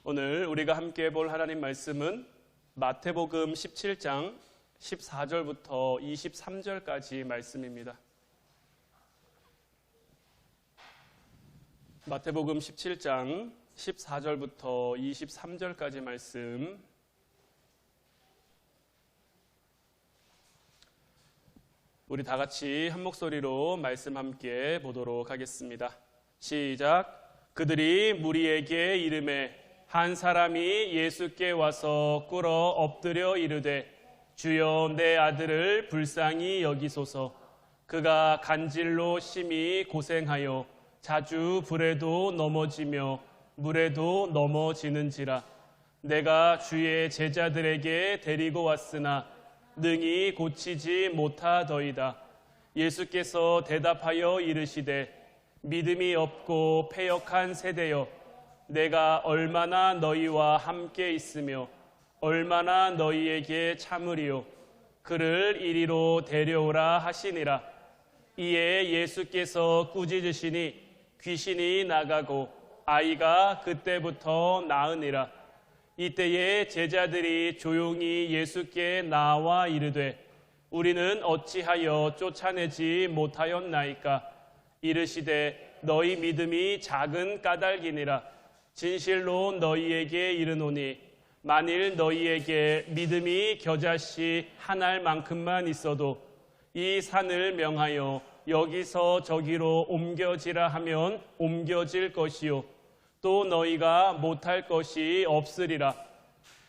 오늘 우리가 함께 볼 하나님 말씀은 마태복음 17장 14절부터 23절까지 말씀입니다. 마태복음 17장 14절부터 23절까지 말씀, 우리 다 같이 한 목소리로 말씀 함께 보도록 하겠습니다. 시작. 그들이 무리에게 이르매 한 사람이 예수께 와서 꿇어 엎드려 이르되 주여 내 아들을 불쌍히 여기소서. 그가 간질로 심히 고생하여 자주 불에도 넘어지며 물에도 넘어지는지라. 내가 주의 제자들에게 데리고 왔으나 능히 고치지 못하더이다. 예수께서 대답하여 이르시되 믿음이 없고 패역한 세대여, 내가 얼마나 너희와 함께 있으며 얼마나 너희에게 참으리요. 그를 이리로 데려오라 하시니라. 이에 예수께서 꾸짖으시니 귀신이 나가고 아이가 그때부터 나으니라. 이때에 제자들이 조용히 예수께 나와 이르되 우리는 어찌하여 쫓아내지 못하였나이까? 이르시되 너희 믿음이 작은 까닭이니라. 진실로 너희에게 이르노니 만일 너희에게 믿음이 겨자씨 한 알만큼만 있어도 이 산을 명하여 여기서 저기로 옮겨지라 하면 옮겨질 것이요 또 너희가 못할 것이 없으리라.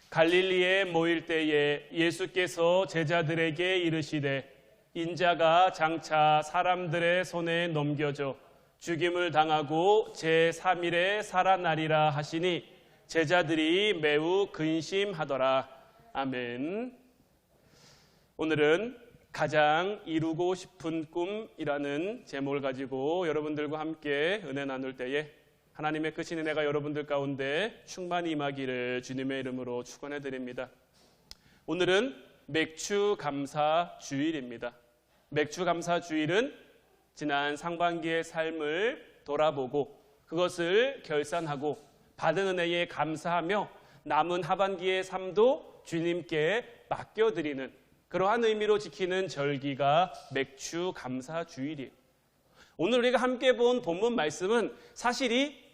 갈릴리에 모일 때에 예수께서 제자들에게 이르시되 인자가 장차 사람들의 손에 넘겨져 죽임을 당하고 제3일에 살아나리라 하시니 제자들이 매우 근심하더라. 아멘. 오늘은 가장 이루고 싶은 꿈이라는 제목을 가지고 여러분들과 함께 은혜 나눌 때에 하나님의 크신 은혜가 여러분들 가운데 충만히 임하기를 주님의 이름으로 축원해 드립니다. 오늘은 맥추감사 주일입니다. 맥추감사 주일은 지난 상반기의 삶을 돌아보고 그것을 결산하고 받은 은혜에 감사하며 남은 하반기의 삶도 주님께 맡겨드리는 그러한 의미로 지키는 절기가 맥추감사 주일이에요. 오늘 우리가 함께 본 본문 말씀은 사실이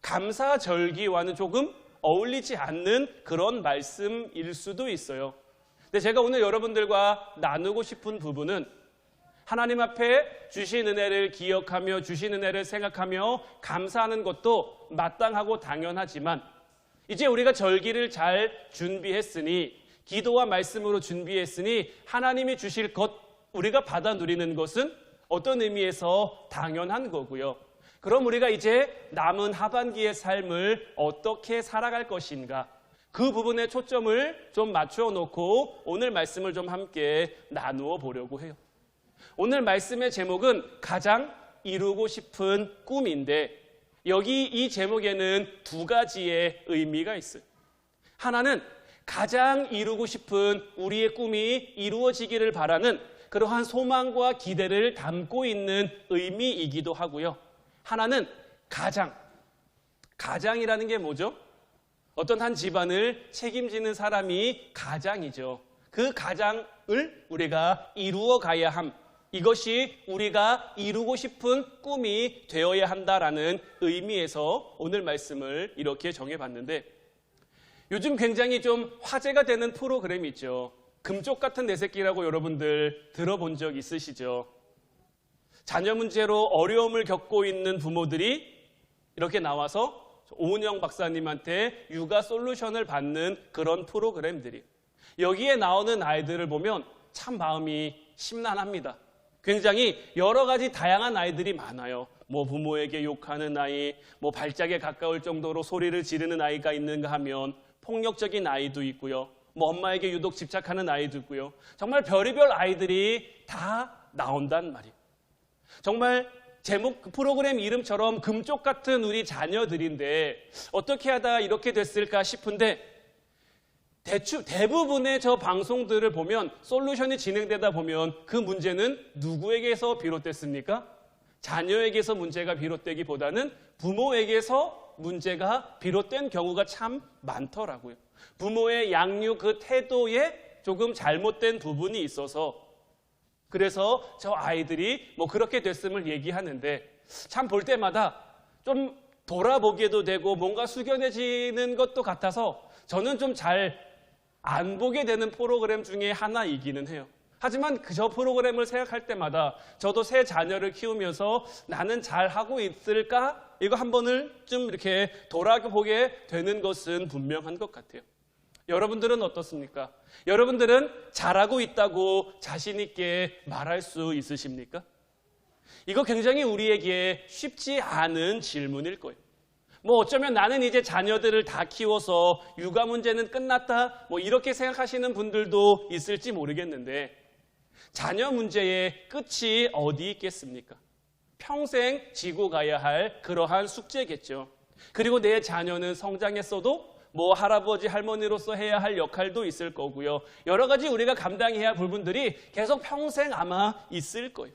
감사절기와는 조금 어울리지 않는 그런 말씀일 수도 있어요. 근데 제가 오늘 여러분들과 나누고 싶은 부분은 하나님 앞에 주신 은혜를 기억하며 주신 은혜를 생각하며 감사하는 것도 마땅하고 당연하지만 이제 우리가 절기를 잘 준비했으니 기도와 말씀으로 준비했으니 하나님이 주실 것 우리가 받아 누리는 것은 어떤 의미에서 당연한 거고요. 그럼 우리가 이제 남은 하반기의 삶을 어떻게 살아갈 것인가, 그 부분에 초점을 좀 맞춰 놓고 오늘 말씀을 좀 함께 나누어 보려고 해요. 오늘 말씀의 제목은 가장 이루고 싶은 꿈인데 여기 이 제목에는 두 가지의 의미가 있어요. 하나는 가장 이루고 싶은 우리의 꿈이 이루어지기를 바라는 그러한 소망과 기대를 담고 있는 의미이기도 하고요. 하나는 가장이라는 게 뭐죠? 어떤 한 집안을 책임지는 사람이 가장이죠. 그 가장을 우리가 이루어 가야 함, 이것이 우리가 이루고 싶은 꿈이 되어야 한다라는 의미에서 오늘 말씀을 이렇게 정해봤는데, 요즘 굉장히 좀 화제가 되는 프로그램이 있죠. 금쪽 같은 내 새끼라고 여러분들 들어본 적 있으시죠? 자녀 문제로 어려움을 겪고 있는 부모들이 이렇게 나와서 오은영 박사님한테 육아 솔루션을 받는 그런 프로그램들이, 여기에 나오는 아이들을 보면 참 마음이 심란합니다. 굉장히 여러 가지 다양한 아이들이 많아요. 뭐 부모에게 욕하는 아이, 뭐 발작에 가까울 정도로 소리를 지르는 아이가 있는가 하면 폭력적인 아이도 있고요. 뭐 엄마에게 유독 집착하는 아이도 있고요. 정말 별의별 아이들이 다 나온단 말이에요. 정말 제목 프로그램 이름처럼 금쪽 같은 우리 자녀들인데 어떻게 하다 이렇게 됐을까 싶은데 대부분의 저 방송들을 보면 솔루션이 진행되다 보면 그 문제는 누구에게서 비롯됐습니까? 자녀에게서 문제가 비롯되기보다는 부모에게서 문제가 비롯된 경우가 참 많더라고요. 부모의 양육 그 태도에 조금 잘못된 부분이 있어서 그래서 저 아이들이 뭐 그렇게 됐음을 얘기하는데 참 볼 때마다 좀 돌아보게도 되고 뭔가 숙연해지는 것도 같아서 저는 좀 잘 안 보게 되는 프로그램 중에 하나이기는 해요. 하지만 저 프로그램을 생각할 때마다 저도 새 자녀를 키우면서 나는 잘하고 있을까? 이거 한 번을 좀 이렇게 돌아보게 되는 것은 분명한 것 같아요. 여러분들은 어떻습니까? 여러분들은 잘하고 있다고 자신 있게 말할 수 있으십니까? 이거 굉장히 우리에게 쉽지 않은 질문일 거예요. 뭐 어쩌면 나는 이제 자녀들을 다 키워서 육아 문제는 끝났다 뭐 이렇게 생각하시는 분들도 있을지 모르겠는데 자녀 문제의 끝이 어디 있겠습니까? 평생 지고 가야 할 그러한 숙제겠죠. 그리고 내 자녀는 성장했어도 뭐 할아버지 할머니로서 해야 할 역할도 있을 거고요. 여러 가지 우리가 감당해야 할 부분들이 계속 평생 아마 있을 거예요.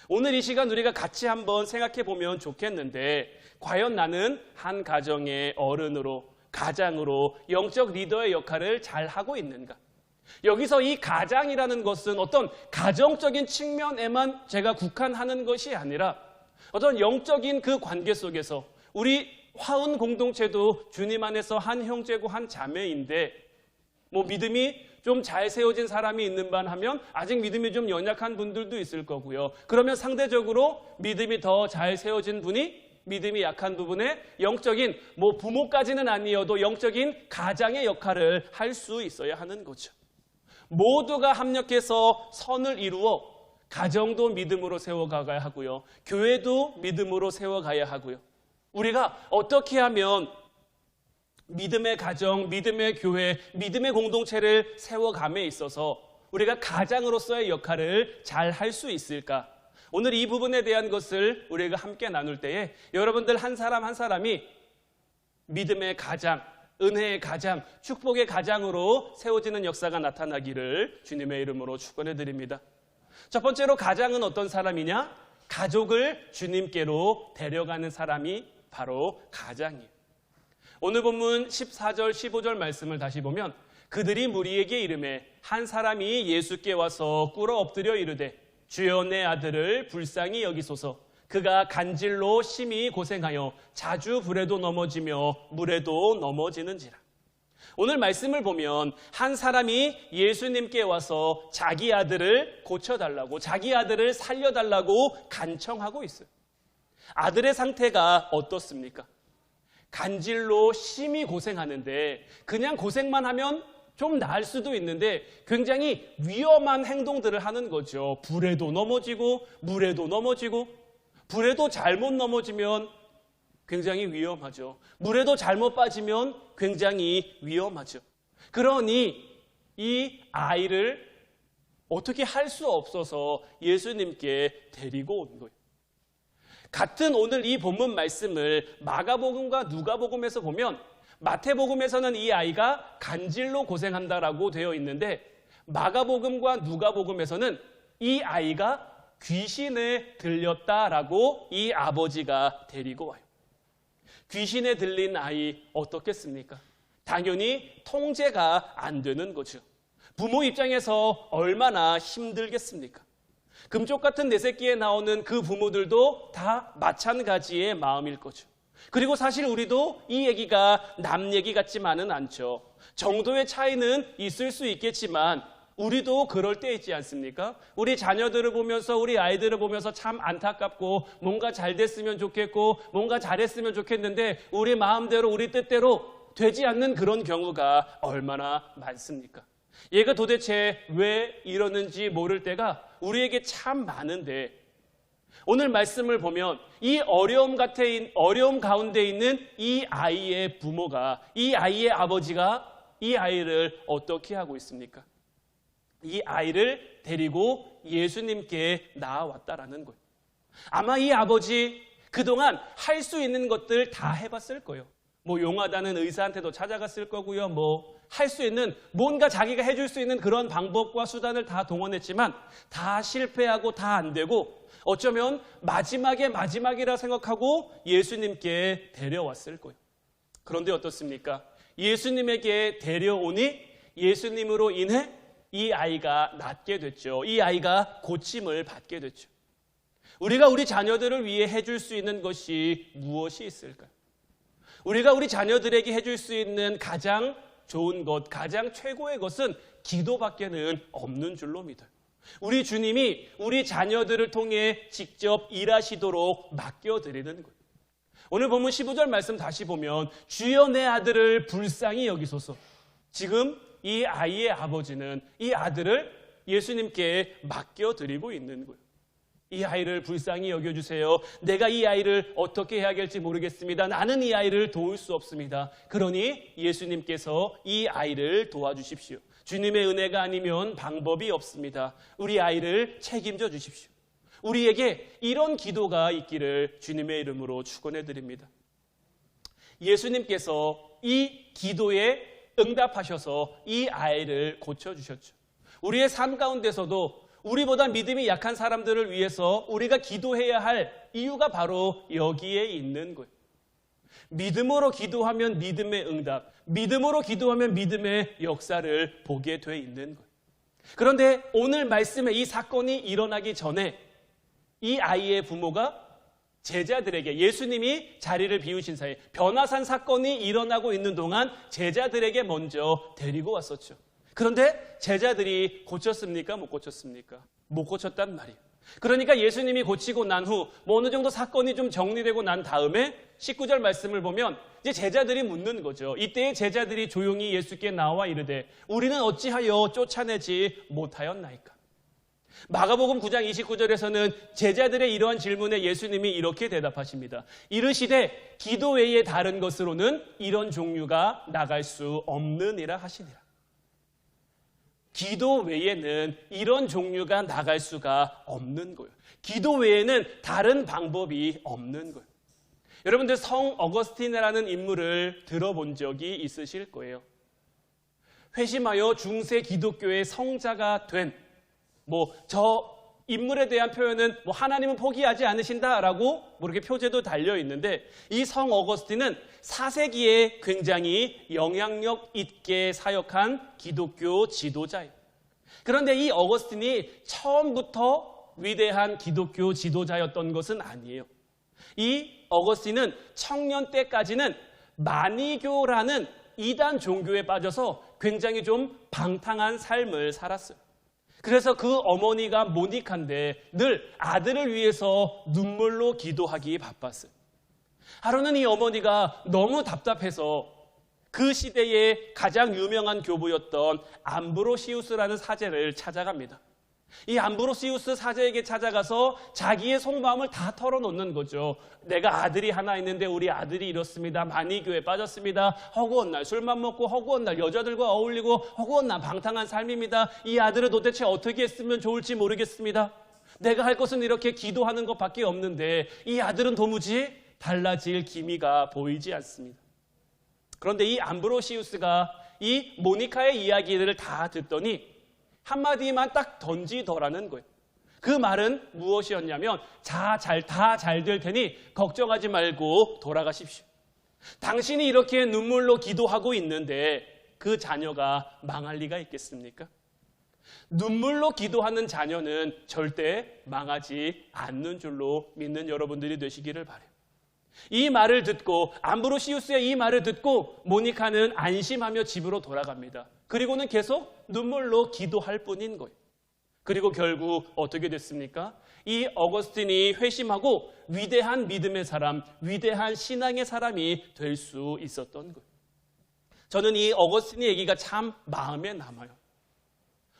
오늘 이 시간 우리가 같이 한번 생각해 보면 좋겠는데 과연 나는 한 가정의 어른으로 가장으로 영적 리더의 역할을 잘 하고 있는가? 여기서 이 가장이라는 것은 어떤 가정적인 측면에만 제가 국한하는 것이 아니라 어떤 영적인 그 관계 속에서 우리 화운 공동체도 주님 안에서 한 형제고 한 자매인데 뭐 믿음이 좀 잘 세워진 사람이 있는 반 하면 아직 믿음이 좀 연약한 분들도 있을 거고요. 그러면 상대적으로 믿음이 더 잘 세워진 분이 믿음이 약한 부분에 영적인 뭐 부모까지는 아니어도 영적인 가장의 역할을 할 수 있어야 하는 거죠. 모두가 합력해서 선을 이루어 가정도 믿음으로 세워가야 하고요. 교회도 믿음으로 세워가야 하고요. 우리가 어떻게 하면 믿음의 가정, 믿음의 교회, 믿음의 공동체를 세워감에 있어서 우리가 가장으로서의 역할을 잘 할 수 있을까? 오늘 이 부분에 대한 것을 우리가 함께 나눌 때에 여러분들 한 사람 한 사람이 믿음의 가장, 은혜의 가장, 축복의 가장으로 세워지는 역사가 나타나기를 주님의 이름으로 축원해 드립니다. 첫 번째로 가장은 어떤 사람이냐? 가족을 주님께로 데려가는 사람이 바로 가장이에요. 오늘 본문 14절, 15절 말씀을 다시 보면 그들이 무리에게 이르매 한 사람이 예수께 와서 꿇어 엎드려 이르되 주여 내 아들을 불쌍히 여기소서 그가 간질로 심히 고생하여 자주 불에도 넘어지며 물에도 넘어지는지라. 오늘 말씀을 보면 한 사람이 예수님께 와서 자기 아들을 고쳐달라고 자기 아들을 살려달라고 간청하고 있어요. 아들의 상태가 어떻습니까? 간질로 심히 고생하는데 그냥 고생만 하면 좀 나을 수도 있는데 굉장히 위험한 행동들을 하는 거죠. 불에도 넘어지고 물에도 넘어지고 불에도 잘못 넘어지면 굉장히 위험하죠. 물에도 잘못 빠지면 굉장히 위험하죠. 그러니 이 아이를 어떻게 할 수 없어서 예수님께 데리고 온 거예요. 같은 오늘 이 본문 말씀을 마가복음과 누가복음에서 보면 마태복음에서는 이 아이가 간질로 고생한다라고 되어 있는데 마가복음과 누가복음에서는 이 아이가 귀신에 들렸다라고 이 아버지가 데리고 와요. 귀신에 들린 아이 어떻겠습니까? 당연히 통제가 안 되는 거죠. 부모 입장에서 얼마나 힘들겠습니까? 금쪽 같은 내 새끼에 나오는 그 부모들도 다 마찬가지의 마음일 거죠. 그리고 사실 우리도 이 얘기가 남 얘기 같지만은 않죠. 정도의 차이는 있을 수 있겠지만 우리도 그럴 때 있지 않습니까? 우리 자녀들을 보면서 우리 아이들을 보면서 참 안타깝고 뭔가 잘 됐으면 좋겠고 뭔가 잘했으면 좋겠는데 우리 마음대로 우리 뜻대로 되지 않는 그런 경우가 얼마나 많습니까? 얘가 도대체 왜 이러는지 모를 때가 우리에게 참 많은데 오늘 말씀을 보면 이 어려움 가운데 있는 이 아이의 부모가 이 아이의 아버지가 이 아이를 어떻게 하고 있습니까? 이 아이를 데리고 예수님께 나아왔다라는 거예요. 아마 이 아버지 그동안 할 수 있는 것들 다 해봤을 거예요. 뭐 용하다는 의사한테도 찾아갔을 거고요. 뭐 할 수 있는 뭔가 자기가 해줄 수 있는 그런 방법과 수단을 다 동원했지만 다 실패하고 다 안 되고 어쩌면 마지막이라 생각하고 예수님께 데려왔을 거예요. 그런데 어떻습니까? 예수님에게 데려오니 예수님으로 인해 이 아이가 낫게 됐죠. 이 아이가 고침을 받게 됐죠. 우리가 우리 자녀들을 위해 해줄 수 있는 것이 무엇이 있을까요? 우리가 우리 자녀들에게 해줄 수 있는 가장 좋은 것, 가장 최고의 것은 기도밖에는 없는 줄로 믿어요. 우리 주님이 우리 자녀들을 통해 직접 일하시도록 맡겨드리는 거예요. 오늘 본문 15절 말씀 다시 보면 주여 내 아들을 불쌍히 여기소서. 지금 이 아이의 아버지는 이 아들을 예수님께 맡겨드리고 있는 거예요. 이 아이를 불쌍히 여겨주세요. 내가 이 아이를 어떻게 해야 할지 모르겠습니다. 나는 이 아이를 도울 수 없습니다. 그러니 예수님께서 이 아이를 도와주십시오. 주님의 은혜가 아니면 방법이 없습니다. 우리 아이를 책임져 주십시오. 우리에게 이런 기도가 있기를 주님의 이름으로 축원해 드립니다. 예수님께서 이 기도에 응답하셔서 이 아이를 고쳐주셨죠. 우리의 삶 가운데서도 우리보다 믿음이 약한 사람들을 위해서 우리가 기도해야 할 이유가 바로 여기에 있는 거예요. 믿음으로 기도하면 믿음의 응답, 믿음으로 기도하면 믿음의 역사를 보게 돼 있는 거예요. 그런데 오늘 말씀에 이 사건이 일어나기 전에 이 아이의 부모가 제자들에게 예수님이 자리를 비우신 사이 변화산 사건이 일어나고 있는 동안 제자들에게 먼저 데리고 왔었죠. 그런데 제자들이 고쳤습니까? 못 고쳤습니까? 못 고쳤단 말이에요. 그러니까 예수님이 고치고 난 후 어느 정도 사건이 좀 정리되고 난 다음에 19절 말씀을 보면 이제 제자들이 묻는 거죠. 이때의 제자들이 조용히 예수께 나와 이르되 우리는 어찌하여 쫓아내지 못하였나이까? 마가복음 9장 29절에서는 제자들의 이러한 질문에 예수님이 이렇게 대답하십니다. 이르시되 기도 외에 다른 것으로는 이런 종류가 나갈 수 없느니라 하시니라. 기도 외에는 이런 종류가 나갈 수가 없는 거예요. 기도 외에는 다른 방법이 없는 거예요. 여러분들 성 어거스틴이라는 인물을 들어본 적이 있으실 거예요. 회심하여 중세 기독교의 성자가 된 저 인물에 대한 표현은 하나님은 포기하지 않으신다라고 이렇게 표제도 달려 있는데 이 성 어거스틴은 4세기에 굉장히 영향력 있게 사역한 기독교 지도자예요. 그런데 이 어거스틴이 처음부터 위대한 기독교 지도자였던 것은 아니에요. 이 어거스틴은 청년 때까지는 마니교라는 이단 종교에 빠져서 굉장히 좀 방탕한 삶을 살았어요. 그래서 그 어머니가 모니카인데 늘 아들을 위해서 눈물로 기도하기 바빴어요. 하루는 이 어머니가 너무 답답해서 그 시대의 가장 유명한 교부였던 암브로시우스라는 사제를 찾아갑니다. 이 암브로시우스 사제에게 찾아가서 자기의 속마음을 다 털어놓는 거죠. 내가 아들이 하나 있는데 우리 아들이 이렇습니다. 마니교에 빠졌습니다. 허구한 날 술만 먹고 허구한 날 여자들과 어울리고 허구한 날 방탕한 삶입니다. 이 아들을 도대체 어떻게 했으면 좋을지 모르겠습니다. 내가 할 것은 이렇게 기도하는 것밖에 없는데 이 아들은 도무지 달라질 기미가 보이지 않습니다. 그런데 이 암브로시우스가 이 모니카의 이야기를 다 듣더니 한마디만 딱 던지더라는 거예요. 그 말은 무엇이었냐면 다 잘 될 테니 걱정하지 말고 돌아가십시오. 당신이 이렇게 눈물로 기도하고 있는데 그 자녀가 망할 리가 있겠습니까? 눈물로 기도하는 자녀는 절대 망하지 않는 줄로 믿는 여러분들이 되시기를 바라요. 이 말을 듣고 암브로시우스의 이 말을 듣고 모니카는 안심하며 집으로 돌아갑니다. 그리고는 계속 눈물로 기도할 뿐인 거예요. 그리고 결국 어떻게 됐습니까? 이 어거스틴이 회심하고 위대한 믿음의 사람, 위대한 신앙의 사람이 될 수 있었던 거예요. 저는 이 어거스틴의 얘기가 참 마음에 남아요.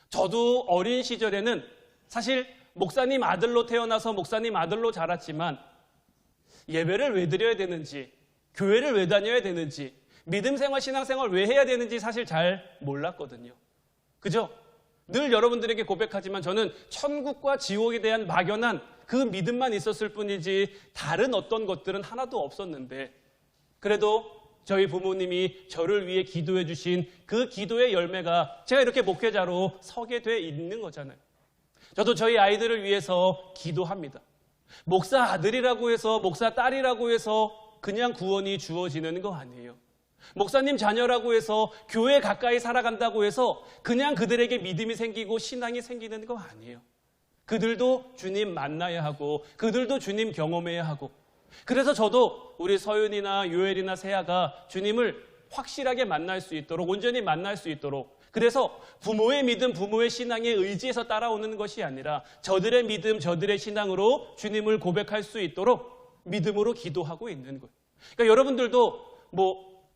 저도 어린 시절에는 사실 목사님 아들로 태어나서 목사님 아들로 자랐지만 예배를 왜 드려야 되는지, 교회를 왜 다녀야 되는지, 믿음생활, 신앙생활 왜 해야 되는지 사실 잘 몰랐거든요. 그죠? 늘 여러분들에게 고백하지만 저는 천국과 지옥에 대한 막연한 그 믿음만 있었을 뿐이지 다른 어떤 것들은 하나도 없었는데 그래도 저희 부모님이 저를 위해 기도해 주신 그 기도의 열매가 제가 이렇게 목회자로 서게 돼 있는 거잖아요. 저도 저희 아이들을 위해서 기도합니다. 목사 아들이라고 해서, 목사 딸이라고 해서 그냥 구원이 주어지는 거 아니에요. 목사님 자녀라고 해서, 교회 가까이 살아간다고 해서 그냥 그들에게 믿음이 생기고 신앙이 생기는 거 아니에요. 그들도 주님 만나야 하고, 그들도 주님 경험해야 하고, 그래서 저도 우리 서윤이나 요엘이나 세아가 주님을 확실하게 만날 수 있도록, 온전히 만날 수 있도록, 그래서 부모의 믿음, 부모의 신앙에 의지해서 따라오는 것이 아니라 저들의 믿음, 저들의 신앙으로 주님을 고백할 수 있도록 믿음으로 기도하고 있는 거예요. 그러니까 여러분들도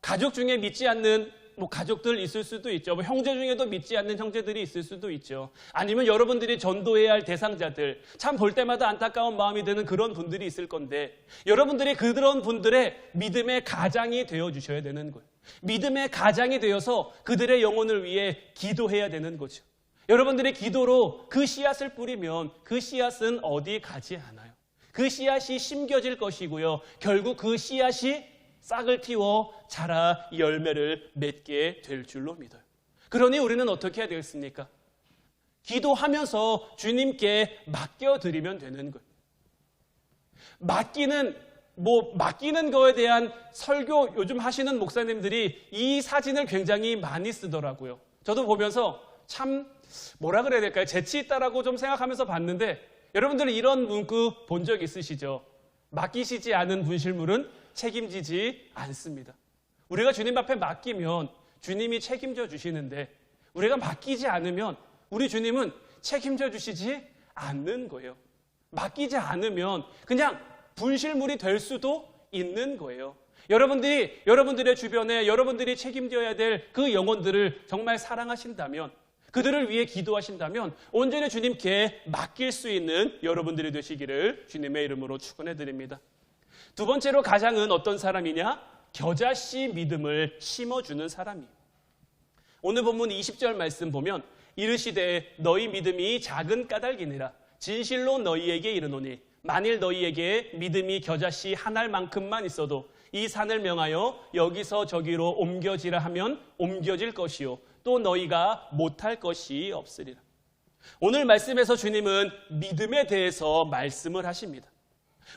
가족 중에 믿지 않는 가족들 있을 수도 있죠. 형제 중에도 믿지 않는 형제들이 있을 수도 있죠. 아니면 여러분들이 전도해야 할 대상자들, 참 볼 때마다 안타까운 마음이 드는 그런 분들이 있을 건데, 여러분들이 그런 분들의 믿음의 가장이 되어주셔야 되는 거예요. 믿음의 가장이 되어서 그들의 영혼을 위해 기도해야 되는 거죠. 여러분들의 기도로 그 씨앗을 뿌리면 그 씨앗은 어디 가지 않아요. 그 씨앗이 심겨질 것이고요. 결국 그 씨앗이 싹을 틔워 자라 열매를 맺게 될 줄로 믿어요. 그러니 우리는 어떻게 해야 되겠습니까? 기도하면서 주님께 맡겨드리면 되는 거예요. 맡기는 거에 대한 설교 요즘 하시는 목사님들이 이 사진을 굉장히 많이 쓰더라고요. 저도 보면서 참 뭐라 그래야 될까요? 재치 있다라고 좀 생각하면서 봤는데, 여러분들 이런 문구 본 적 있으시죠? 맡기시지 않은 분실물은 책임지지 않습니다. 우리가 주님 앞에 맡기면 주님이 책임져 주시는데, 우리가 맡기지 않으면 우리 주님은 책임져 주시지 않는 거예요. 맡기지 않으면 그냥 분실물이 될 수도 있는 거예요. 여러분들의 주변에 여러분들이 책임져야 될 그 영혼들을 정말 사랑하신다면, 그들을 위해 기도하신다면 온전히 주님께 맡길 수 있는 여러분들이 되시기를 주님의 이름으로 축원해 드립니다. 두 번째로 가장은 어떤 사람이냐? 겨자씨 믿음을 심어주는 사람이에요. 오늘 본문 20절 말씀 보면, 이르시되 너희 믿음이 작은 까닭이니라 진실로 너희에게 이르노니 만일 너희에게 믿음이 겨자씨 한 알만큼만 있어도 이 산을 명하여 여기서 저기로 옮겨지라 하면 옮겨질 것이요 또 너희가 못할 것이 없으리라. 오늘 말씀에서 주님은 믿음에 대해서 말씀을 하십니다.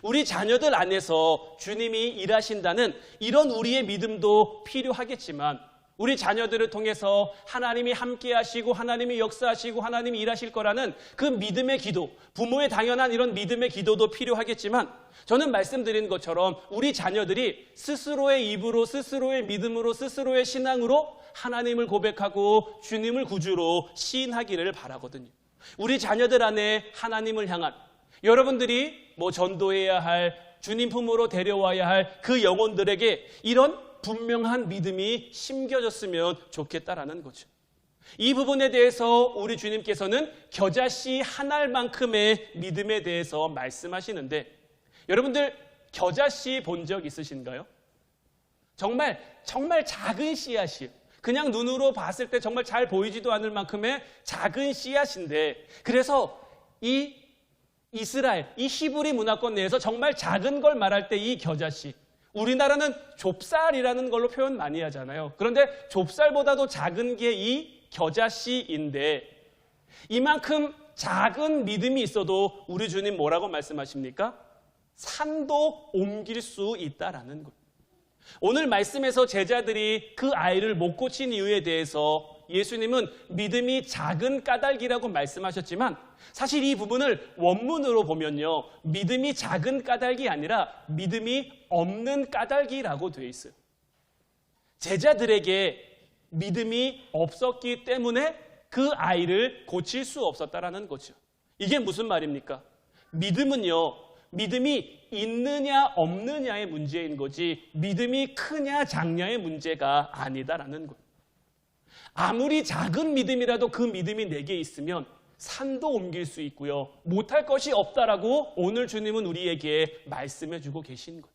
우리 자녀들 안에서 주님이 일하신다는 이런 우리의 믿음도 필요하겠지만, 우리 자녀들을 통해서 하나님이 함께 하시고 하나님이 역사하시고 하나님이 일하실 거라는 그 믿음의 기도, 부모의 당연한 이런 믿음의 기도도 필요하겠지만, 저는 말씀드린 것처럼 우리 자녀들이 스스로의 입으로, 스스로의 믿음으로, 스스로의 신앙으로 하나님을 고백하고 주님을 구주로 시인하기를 바라거든요. 우리 자녀들 안에 하나님을 향한, 여러분들이 전도해야 할, 주님 품으로 데려와야 할 그 영혼들에게 이런 분명한 믿음이 심겨졌으면 좋겠다라는 거죠. 이 부분에 대해서 우리 주님께서는 겨자씨 한 알만큼의 믿음에 대해서 말씀하시는데, 여러분들 겨자씨 본 적 있으신가요? 정말 작은 씨앗이에요. 그냥 눈으로 봤을 때 정말 잘 보이지도 않을 만큼의 작은 씨앗인데, 그래서 이 이스라엘, 이 히브리 문화권 내에서 정말 작은 걸 말할 때 이 겨자씨, 우리나라는 좁쌀이라는 걸로 표현 많이 하잖아요. 그런데 좁쌀보다도 작은 게 이 겨자씨인데, 이만큼 작은 믿음이 있어도 우리 주님 뭐라고 말씀하십니까? 산도 옮길 수 있다라는 거예요. 오늘 말씀에서 제자들이 그 아이를 못 고친 이유에 대해서 예수님은 믿음이 작은 까닭이라고 말씀하셨지만, 사실 이 부분을 원문으로 보면요, 믿음이 작은 까닭이 아니라 믿음이 없는 까닭이라고 되어 있어요. 제자들에게 믿음이 없었기 때문에 그 아이를 고칠 수 없었다라는 거죠. 이게 무슨 말입니까? 믿음은요, 믿음이 있느냐 없느냐의 문제인 거지 믿음이 크냐 작냐의 문제가 아니다라는 거예요. 아무리 작은 믿음이라도 그 믿음이 내게 있으면 산도 옮길 수 있고요, 못할 것이 없다라고 오늘 주님은 우리에게 말씀해 주고 계신 거예요.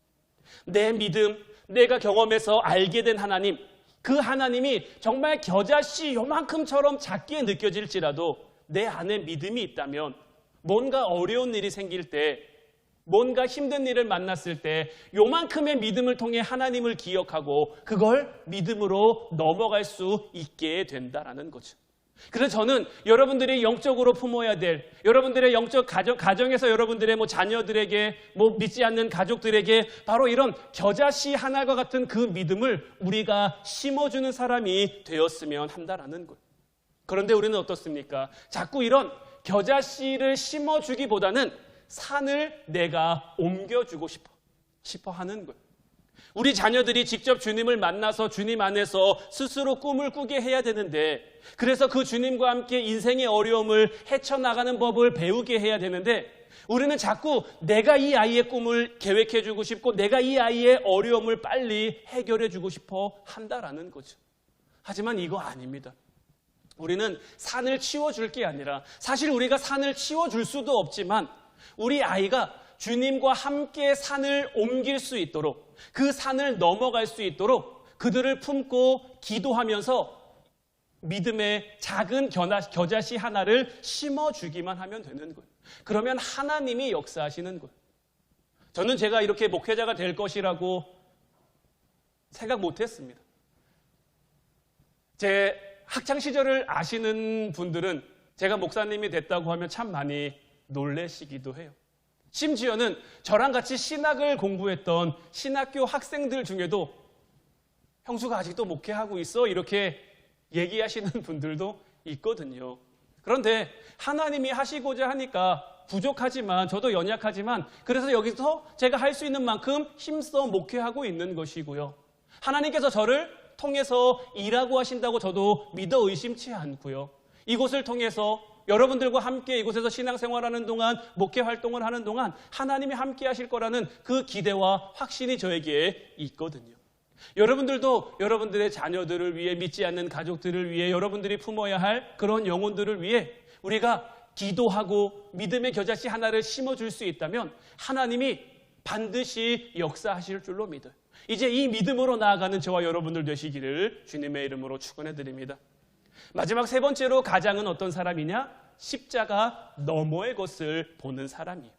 내 믿음, 내가 경험해서 알게 된 하나님, 그 하나님이 정말 겨자씨 요만큼처럼 작게 느껴질지라도 내 안에 믿음이 있다면 뭔가 어려운 일이 생길 때 뭔가 힘든 일을 만났을 때 요만큼의 믿음을 통해 하나님을 기억하고 그걸 믿음으로 넘어갈 수 있게 된다라는 거죠. 그래서 저는 여러분들이 영적으로 품어야 될, 여러분들의 영적 가정에서 여러분들의 자녀들에게, 믿지 않는 가족들에게 바로 이런 겨자씨 하나과 같은 그 믿음을 우리가 심어주는 사람이 되었으면 한다라는 거예요. 그런데 우리는 어떻습니까? 자꾸 이런 겨자씨를 심어주기보다는 산을 내가 옮겨주고 싶어 하는 거예요. 우리 자녀들이 직접 주님을 만나서 주님 안에서 스스로 꿈을 꾸게 해야 되는데, 그래서 그 주님과 함께 인생의 어려움을 헤쳐나가는 법을 배우게 해야 되는데, 우리는 자꾸 내가 이 아이의 꿈을 계획해주고 싶고 내가 이 아이의 어려움을 빨리 해결해주고 싶어 한다라는 거죠. 하지만 이거 아닙니다. 우리는 산을 치워줄 게 아니라, 사실 우리가 산을 치워줄 수도 없지만 우리 아이가 주님과 함께 산을 옮길 수 있도록, 그 산을 넘어갈 수 있도록 그들을 품고 기도하면서 믿음의 작은 겨자씨 하나를 심어주기만 하면 되는 거예요. 그러면 하나님이 역사하시는 거예요. 저는 제가 이렇게 목회자가 될 것이라고 생각 못했습니다. 제 학창시절을 아시는 분들은 제가 목사님이 됐다고 하면 참 많이 놀라시기도 해요. 심지어는 저랑 같이 신학을 공부했던 신학교 학생들 중에도 형수가 아직도 목회하고 있어? 이렇게 얘기하시는 분들도 있거든요. 그런데 하나님이 하시고자 하니까 부족하지만, 저도 연약하지만, 그래서 여기서 제가 할 수 있는 만큼 힘써 목회하고 있는 것이고요. 하나님께서 저를 통해서 일하고 하신다고 저도 믿어 의심치 않고요. 이곳을 통해서 여러분들과 함께 이곳에서 신앙생활하는 동안, 목회 활동을 하는 동안 하나님이 함께 하실 거라는 그 기대와 확신이 저에게 있거든요. 여러분들도 여러분들의 자녀들을 위해, 믿지 않는 가족들을 위해, 여러분들이 품어야 할 그런 영혼들을 위해 우리가 기도하고 믿음의 겨자씨 하나를 심어줄 수 있다면 하나님이 반드시 역사하실 줄로 믿어요. 이제 이 믿음으로 나아가는 저와 여러분들 되시기를 주님의 이름으로 축원해드립니다. 마지막 세 번째로, 가장은 어떤 사람이냐? 십자가 너머의 것을 보는 사람이에요.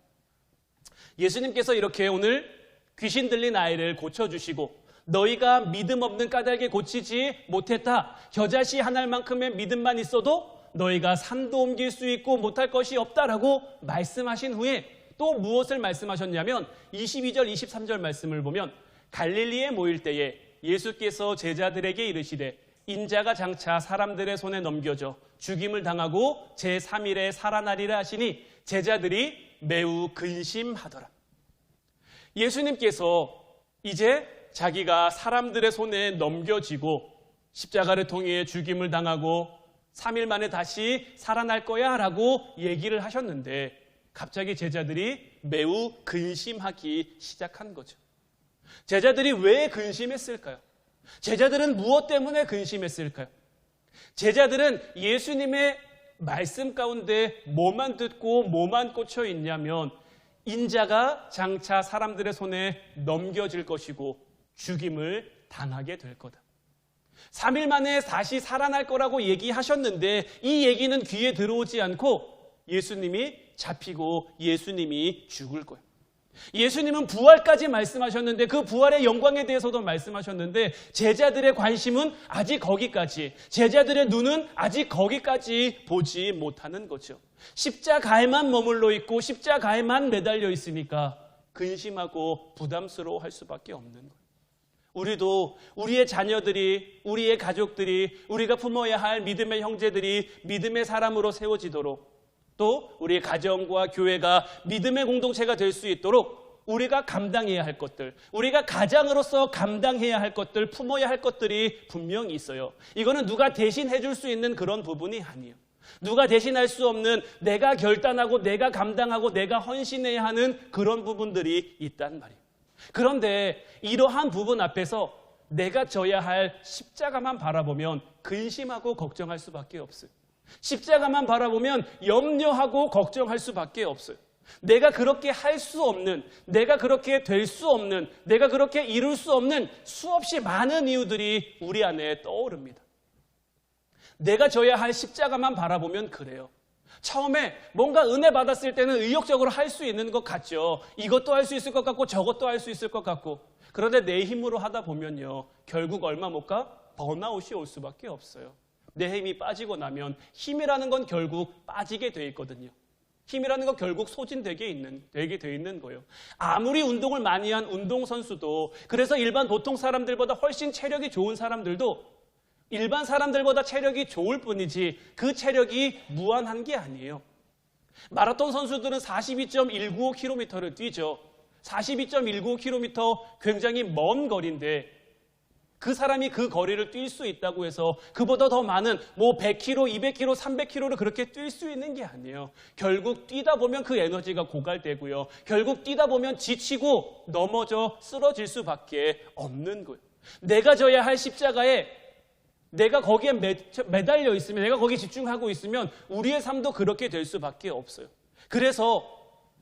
예수님께서 이렇게 오늘 귀신 들린 아이를 고쳐주시고, 너희가 믿음 없는 까닭에 고치지 못했다, 겨자씨 하나만큼의 믿음만 있어도 너희가 산도 옮길 수 있고 못할 것이 없다라고 말씀하신 후에 또 무엇을 말씀하셨냐면 22절 23절 말씀을 보면, 갈릴리에 모일 때에 예수께서 제자들에게 이르시되 인자가 장차 사람들의 손에 넘겨져 죽임을 당하고 제3일에 살아나리라 하시니 제자들이 매우 근심하더라. 예수님께서 이제 자기가 사람들의 손에 넘겨지고 십자가를 통해 죽임을 당하고 3일 만에 다시 살아날 거야 라고 얘기를 하셨는데, 갑자기 제자들이 매우 근심하기 시작한 거죠. 제자들이 왜 근심했을까요? 제자들은 무엇 때문에 근심했을까요? 제자들은 예수님의 말씀 가운데 뭐만 듣고 뭐만 꽂혀 있냐면, 인자가 장차 사람들의 손에 넘겨질 것이고 죽임을 당하게 될 거다. 3일 만에 다시 살아날 거라고 얘기하셨는데 이 얘기는 귀에 들어오지 않고 예수님이 잡히고 예수님이 죽을 거예요. 예수님은 부활까지 말씀하셨는데, 그 부활의 영광에 대해서도 말씀하셨는데 제자들의 관심은 아직 거기까지, 제자들의 눈은 아직 거기까지 보지 못하는 거죠. 십자가에만 머물러 있고 십자가에만 매달려 있으니까 근심하고 부담스러워할 수밖에 없는 거예요. 우리도 우리의 자녀들이, 우리의 가족들이, 우리가 품어야 할 믿음의 형제들이 믿음의 사람으로 세워지도록, 또 우리의 가정과 교회가 믿음의 공동체가 될 수 있도록 우리가 감당해야 할 것들, 우리가 가장으로서 감당해야 할 것들, 품어야 할 것들이 분명히 있어요. 이거는 누가 대신 해줄 수 있는 그런 부분이 아니에요. 누가 대신할 수 없는, 내가 결단하고 내가 감당하고 내가 헌신해야 하는 그런 부분들이 있단 말이에요. 그런데 이러한 부분 앞에서 내가 져야 할 십자가만 바라보면 근심하고 걱정할 수밖에 없어요. 십자가만 바라보면 염려하고 걱정할 수밖에 없어요. 내가 그렇게 할 수 없는, 내가 그렇게 될 수 없는, 내가 그렇게 이룰 수 없는 수없이 많은 이유들이 우리 안에 떠오릅니다. 내가 져야 할 십자가만 바라보면 그래요. 처음에 뭔가 은혜 받았을 때는 의욕적으로 할 수 있는 것 같죠. 이것도 할 수 있을 것 같고 저것도 할 수 있을 것 같고. 그런데 내 힘으로 하다 보면요, 결국 얼마 못 가? 번아웃이 올 수밖에 없어요. 내 힘이 빠지고 나면 힘이라는 건 결국 빠지게 돼 있거든요. 힘이라는 건 결국 소진되게 돼 있는 거예요. 아무리 운동을 많이 한 운동선수도, 그래서 일반 보통 사람들보다 훨씬 체력이 좋은 사람들도 일반 사람들보다 체력이 좋을 뿐이지 그 체력이 무한한 게 아니에요. 마라톤 선수들은 42.195km를 뛰죠. 42.195km 굉장히 먼 거리인데 그 사람이 그 거리를 뛸 수 있다고 해서 그보다 더 많은 100km, 200km, 300km를 그렇게 뛸 수 있는 게 아니에요. 결국 뛰다 보면 그 에너지가 고갈되고요. 결국 뛰다 보면 지치고 넘어져 쓰러질 수밖에 없는 거예요. 내가 져야 할 십자가에 내가 거기에 매달려 있으면, 내가 거기에 집중하고 있으면 우리의 삶도 그렇게 될 수밖에 없어요. 그래서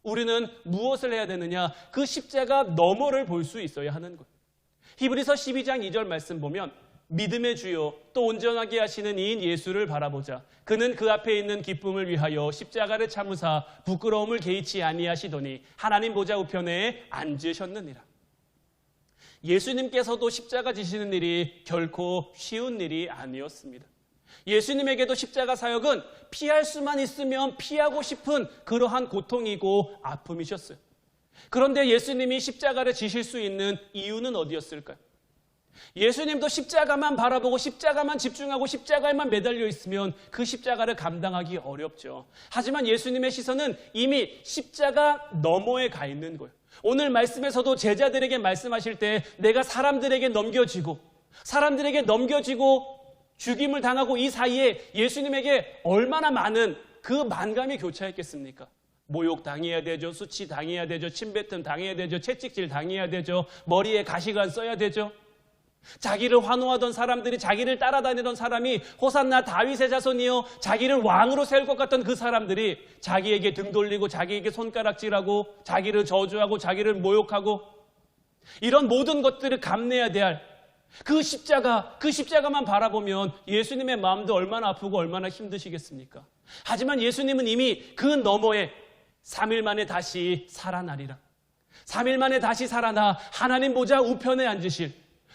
우리는 무엇을 해야 되느냐? 그 십자가 너머를 볼 수 있어야 하는 거예요. 히브리서 12장 2절 말씀 보면 믿음의 주요 또 온전하게 하시는 이인 예수를 바라보자. 그는 그 앞에 있는 기쁨을 위하여 십자가를 참으사 부끄러움을 개의치 아니하시더니 하나님 보좌 우편에 앉으셨느니라. 예수님께서도 십자가 지시는 일이 결코 쉬운 일이 아니었습니다. 예수님에게도 십자가 사역은 피할 수만 있으면 피하고 싶은 그러한 고통이고 아픔이셨어요. 그런데 예수님이 십자가를 지실 수 있는 이유는 어디였을까요? 예수님도 십자가만 바라보고 십자가만 집중하고 십자가에만 매달려 있으면 그 십자가를 감당하기 어렵죠. 하지만 예수님의 시선은 이미 십자가 너머에 가 있는 거예요. 오늘 말씀에서도 제자들에게 말씀하실 때 내가 사람들에게 넘겨지고 죽임을 당하고 이 사이에 예수님에게 얼마나 많은 그 만감이 교차했겠습니까? 모욕 당해야 되죠. 수치 당해야 되죠. 침뱉음 당해야 되죠. 채찍질 당해야 되죠. 머리에 가시관 써야 되죠. 자기를 환호하던 사람들이, 자기를 따라다니던 사람이 호산나 다윗의 자손이요, 자기를 왕으로 세울 것 같던 그 사람들이 자기에게 등 돌리고 자기에게 손가락질하고 자기를 저주하고 자기를 모욕하고 이런 모든 것들을 감내해야 될 그 십자가만 바라보면 예수님의 마음도 얼마나 아프고 얼마나 힘드시겠습니까? 하지만 예수님은 이미 그 너머에 3일 만에 다시 살아나리라. 3일 만에 다시 살아나 하나님 보좌 우편에 앉으실,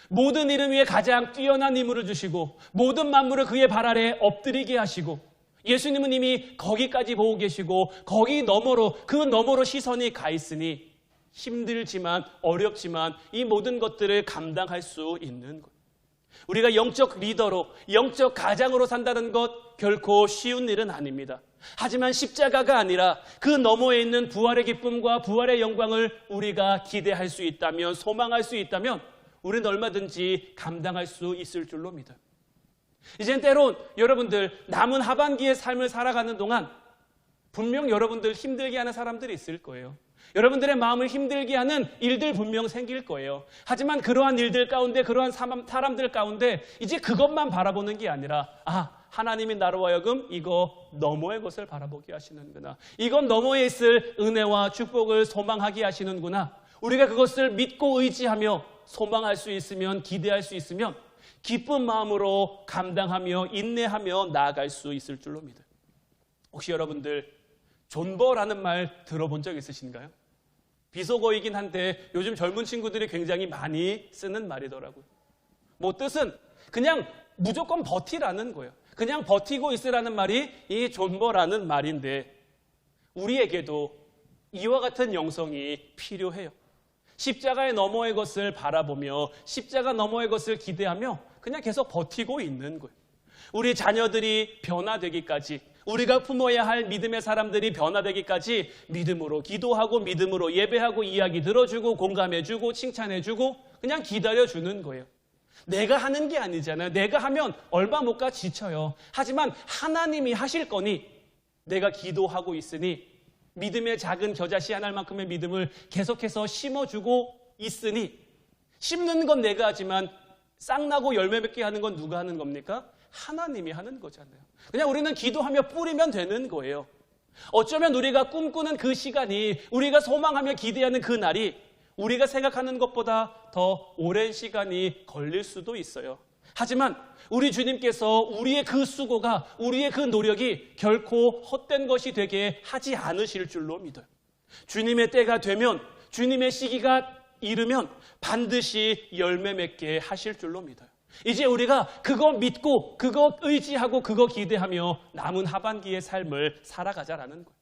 모든 이름 위에 가장 뛰어난 임무를 주시고 모든 만물을 그의 발 아래 엎드리게 하시고, 예수님은 이미 거기까지 보고 계시고 거기 너머로, 그 너머로 시선이 가 있으니 힘들지만 어렵지만 이 모든 것들을 감당할 수 있는 것. 우리가 영적 리더로, 영적 가장으로 산다는 것 결코 쉬운 일은 아닙니다. 하지만 십자가가 아니라 그 너머에 있는 부활의 기쁨과 부활의 영광을 우리가 기대할 수 있다면, 소망할 수 있다면 우리는 얼마든지 감당할 수 있을 줄로 믿어요. 이젠 때론 여러분들 남은 하반기의 삶을 살아가는 동안 분명 여러분들 힘들게 하는 사람들이 있을 거예요. 여러분들의 마음을 힘들게 하는 일들 분명 생길 거예요. 하지만 그러한 일들 가운데, 그러한 사람들 가운데 이제 그것만 바라보는 게 아니라, 하나님이 나로 하여금 이거 너머의 것을 바라보게 하시는구나. 이건 너머에 있을 은혜와 축복을 소망하게 하시는구나. 우리가 그것을 믿고 의지하며 소망할 수 있으면, 기대할 수 있으면 기쁜 마음으로 감당하며 인내하며 나아갈 수 있을 줄로 믿어요. 혹시 여러분들 존버라는 말 들어본 적 있으신가요? 비속어이긴 한데 요즘 젊은 친구들이 굉장히 많이 쓰는 말이더라고요. 뜻은 그냥 무조건 버티라는 거예요. 그냥 버티고 있으라는 말이 이 존버라는 말인데, 우리에게도 이와 같은 영성이 필요해요. 십자가의 너머의 것을 바라보며 십자가 너머의 것을 기대하며 그냥 계속 버티고 있는 거예요. 우리 자녀들이 변화되기까지, 우리가 품어야 할 믿음의 사람들이 변화되기까지 믿음으로 기도하고 믿음으로 예배하고 이야기 들어주고 공감해주고 칭찬해주고 그냥 기다려주는 거예요. 내가 하는 게 아니잖아요. 내가 하면 얼마 못 가 지쳐요. 하지만 하나님이 하실 거니 내가 기도하고 있으니, 믿음의 작은 겨자씨 하나만큼의 믿음을 계속해서 심어주고 있으니, 심는 건 내가 하지만 싹나고 열매 맺게 하는 건 누가 하는 겁니까? 하나님이 하는 거잖아요. 그냥 우리는 기도하며 뿌리면 되는 거예요. 어쩌면 우리가 꿈꾸는 그 시간이, 우리가 소망하며 기대하는 그 날이 우리가 생각하는 것보다 더 오랜 시간이 걸릴 수도 있어요. 하지만 우리 주님께서 우리의 그 수고가, 우리의 그 노력이 결코 헛된 것이 되게 하지 않으실 줄로 믿어요. 주님의 때가 되면, 주님의 시기가 이르면 반드시 열매 맺게 하실 줄로 믿어요. 이제 우리가 그거 믿고, 그거 의지하고, 그거 기대하며 남은 하반기의 삶을 살아가자라는 거예요.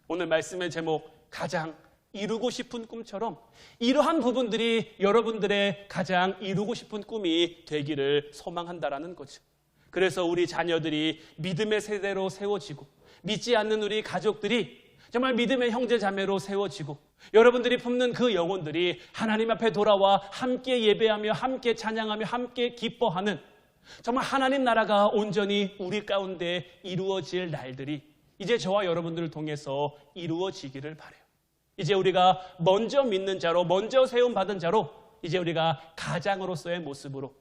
오늘 말씀의 제목, 가장 이루고 싶은 꿈처럼 이러한 부분들이 여러분들의 가장 이루고 싶은 꿈이 되기를 소망한다라는 거죠. 그래서 우리 자녀들이 믿음의 세대로 세워지고, 믿지 않는 우리 가족들이 정말 믿음의 형제 자매로 세워지고, 여러분들이 품는 그 영혼들이 하나님 앞에 돌아와 함께 예배하며 함께 찬양하며 함께 기뻐하는 정말 하나님 나라가 온전히 우리 가운데 이루어질 날들이 이제 저와 여러분들을 통해서 이루어지기를 바라요. 이제 우리가 먼저 믿는 자로, 먼저 세움받은 자로, 이제 우리가 가장으로서의 모습으로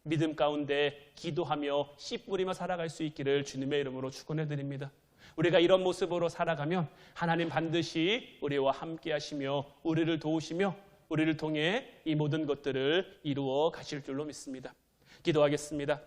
믿음 가운데 기도하며 씨 뿌리며 살아갈 수 있기를 주님의 이름으로 축원해 드립니다. 우리가 이런 모습으로 살아가면 하나님 반드시 우리와 함께 하시며 우리를 도우시며 우리를 통해 이 모든 것들을 이루어 가실 줄로 믿습니다. 기도하겠습니다.